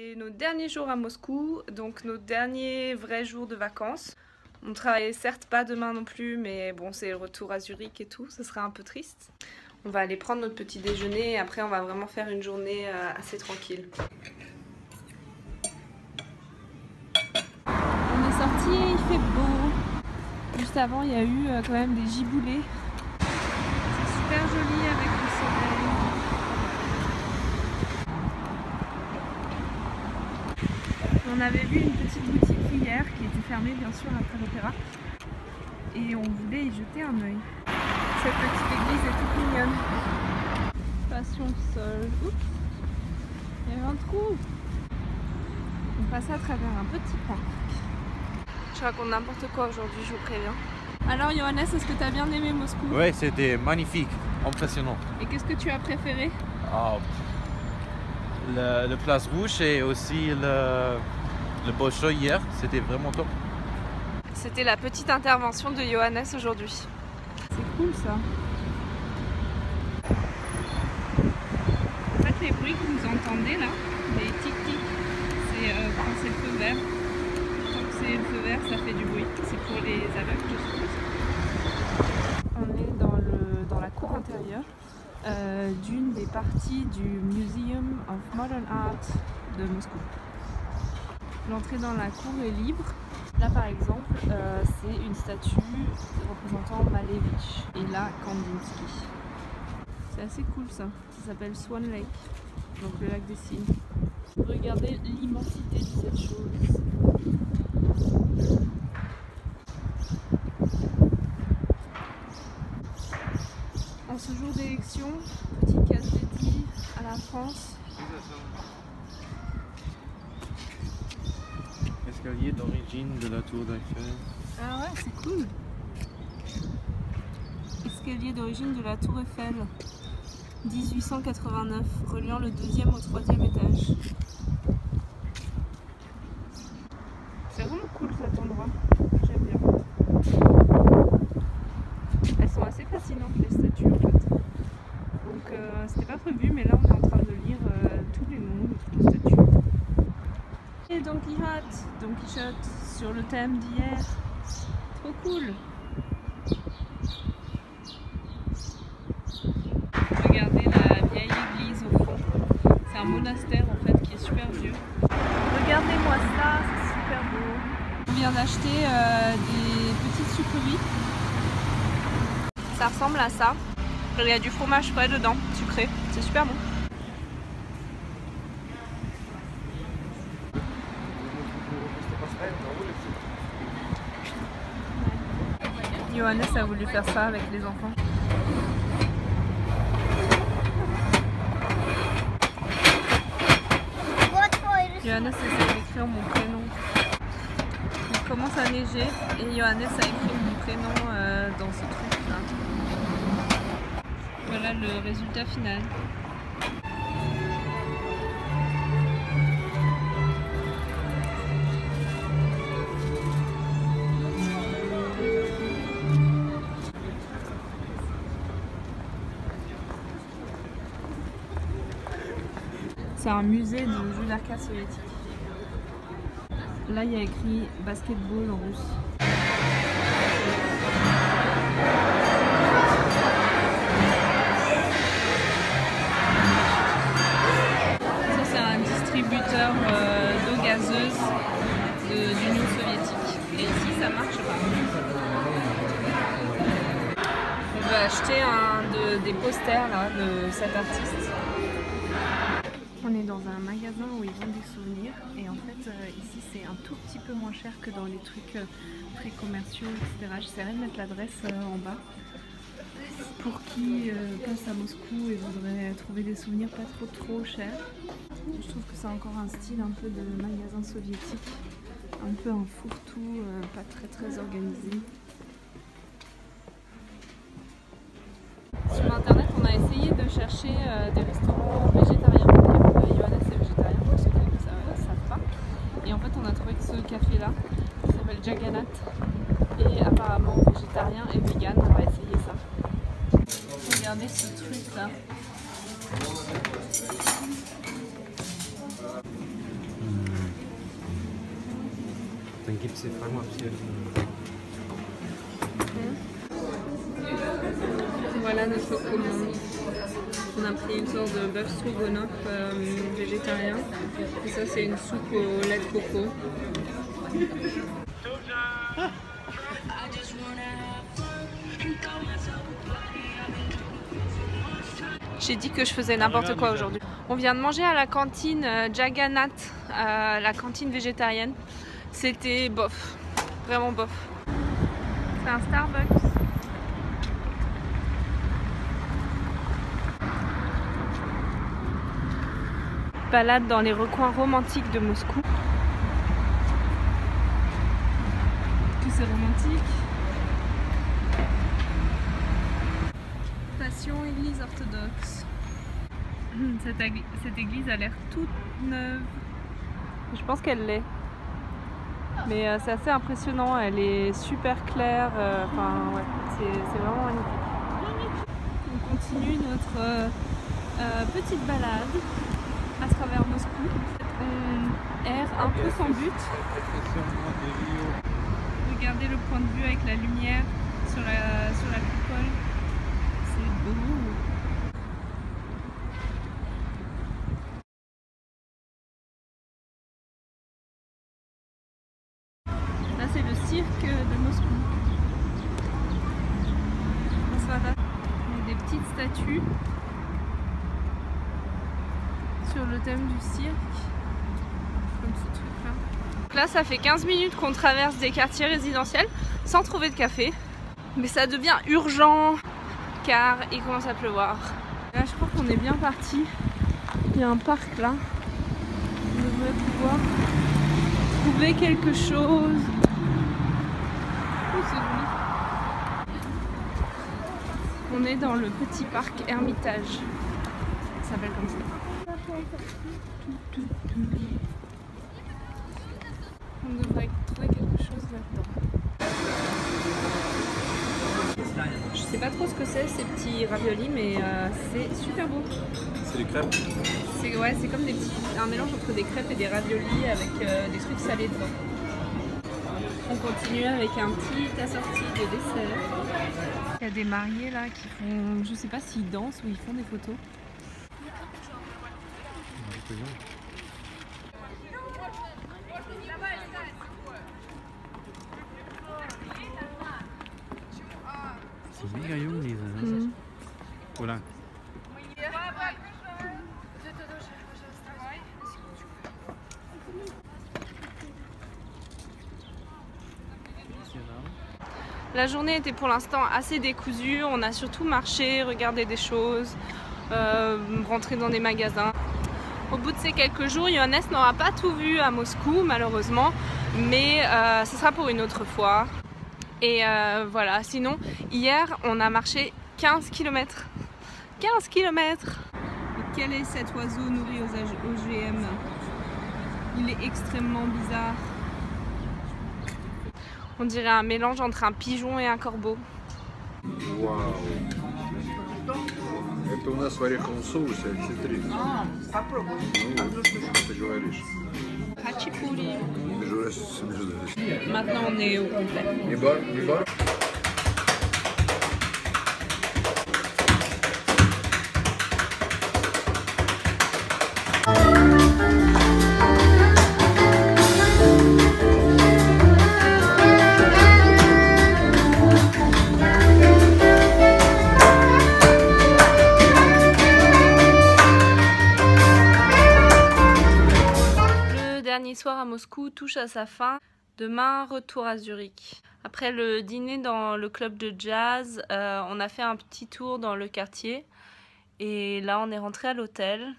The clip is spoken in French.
C'est nos derniers jours à Moscou, donc nos derniers vrais jours de vacances. On travaille certes pas demain non plus, mais bon, c'est le retour à Zurich et tout, ça sera un peu triste. On va aller prendre notre petit déjeuner et après on va vraiment faire une journée assez tranquille. On est sorti, il fait beau. Juste avant, il y a eu quand même des giboulées. C'est super joli avec le soleil. On avait vu une petite boutique hier qui était fermée bien sûr après l'opéra et on voulait y jeter un œil. Cette petite église est toute mignonne. Passion sol. Oups, il y a un trou. On passe à travers un petit parc. Je raconte n'importe quoi aujourd'hui, je vous préviens. Alors Johannes, est-ce que tu as bien aimé Moscou? Ouais, c'était magnifique, impressionnant. Et qu'est-ce que tu as préféré? Le Place Rouge et aussi le Bolchoï hier, c'était vraiment top. C'était la petite intervention de Johannes aujourd'hui. C'est cool ça. En fait, les bruits que vous entendez là, les tic-tic, c'est quand c'est le feu vert. Tant que c'est le feu vert, ça fait du bruit. C'est pour les aveugles, je suppose. On est dans la cour intérieure d'une des parties du Museum of Modern Art de Moscou. L'entrée dans la cour est libre. Là par exemple, c'est une statue représentant Malevich et là Kandinsky. C'est assez cool ça. Ça s'appelle Swan Lake, donc le lac des cygnes. Regardez l'immensité de cette chose. En ce jour d'élection, petit casse dédié à la France. Escalier d'origine de la tour d'Eiffel. Ah ouais, c'est cool. Escalier d'origine de la tour Eiffel. 1889, reliant le 2e au 3e étage. C'est vraiment cool cet endroit. J'aime bien. Elles sont assez fascinantes les statues en fait. Donc c'était pas prévu, mais là on est en train de lire tous les noms de toutes les statues. Et Don Quichotte sur le thème d'hier. Trop cool. Regardez la vieille église au fond. C'est un monastère en fait qui est super vieux. Regardez-moi ça, c'est super beau. On vient d'acheter des petites sucreries. Ça ressemble à ça. Il y a du fromage frais dedans, sucré. C'est super bon. Johannes a voulu faire ça avec les enfants. Johannes essaie d'écrire mon prénom. Il commence à neiger et Johannes a écrit mon prénom dans ce truc là. Voilà le résultat final. C'est un musée de jeux d'arcade soviétique. Là, il y a écrit basketball en russe. Ça, c'est un distributeur d'eau gazeuse d'Union soviétique. Et ici, ça marche pas. On va acheter des posters là, de cet artiste. On est dans un magasin où ils vendent des souvenirs et en fait ici c'est un tout petit peu moins cher que dans les trucs très commerciaux, etc. J'essaierai de mettre l'adresse en bas pour qui passe à Moscou et voudrait trouver des souvenirs pas trop chers. Je trouve que c'est encore un style un peu de magasin soviétique, un peu un fourre-tout, pas très organisé. Sur internet on a essayé de chercher des restaurants végétariens. Johannes est végétarien pour ceux qui ne savent pas. Et en fait on a trouvé que ce café là qui s'appelle Jagannath et apparemment végétarien et vegan. On va essayer ça. Regardez ce truc là. Dann gibt es die Fangoption. Voilà notre commande. On a pris une sorte de bœuf stroganoff végétarien. Et ça c'est une soupe au lait de coco. J'ai dit que je faisais n'importe quoi aujourd'hui. On vient de manger à la cantine Jagannath, la cantine végétarienne. C'était bof, vraiment bof. C'est un Starbucks. Balade dans les recoins romantiques de Moscou. Que c'est romantique. Station église orthodoxe. Cette église a l'air toute neuve. Je pense qu'elle l'est. Mais c'est assez impressionnant, elle est super claire. Enfin ouais, c'est vraiment magnifique. On continue notre petite balade à travers Moscou. On erre un peu sans but. Regardez le point de vue avec la lumière sur la coupole. C'est beau. Là c'est le cirque de Moscou. Il y a des petites statues sur le thème du cirque, comme ce truc là. Donc là ça fait 15 minutes qu'on traverse des quartiers résidentiels sans trouver de café. Mais ça devient urgent car il commence à pleuvoir. Là je crois qu'on est bien parti. Il y a un parc là. On devrait pouvoir trouver quelque chose. Oh, c'est joli. On est dans le petit parc Hermitage. Ça s'appelle comme ça. On devrait trouver quelque chose là-dedans. Je sais pas trop ce que c'est ces petits raviolis, mais c'est super beau. C'est des crêpes. C'est comme un mélange entre des crêpes et des raviolis avec des trucs salés dedans. On continue avec un petit assorti de dessert. Il y a des mariés là qui font, je sais pas s'ils dansent ou ils font des photos. C'est mega jung diese. Voilà. La journée était pour l'instant assez décousue, on a surtout marché, regardé des choses, rentré dans des magasins. Au bout de ces quelques jours, Johannes n'aura pas tout vu à Moscou malheureusement, mais ce sera pour une autre fois. Et voilà, sinon hier on a marché 15 km. 15 km. Et quel est cet oiseau nourri aux OGM? Il est extrêmement bizarre. On dirait un mélange entre un pigeon et un corbeau. Вау! Это у нас в ореховом соусе альцитри. Попробуй. Ну вот, что ты говоришь. Хачапури. Между. Maintenant on est au complet. Не бар, не бар. Soir à Moscou touche à sa fin. Demain, retour à Zurich. Après le dîner dans le club de jazz, on a fait un petit tour dans le quartier et là on est rentré à l'hôtel.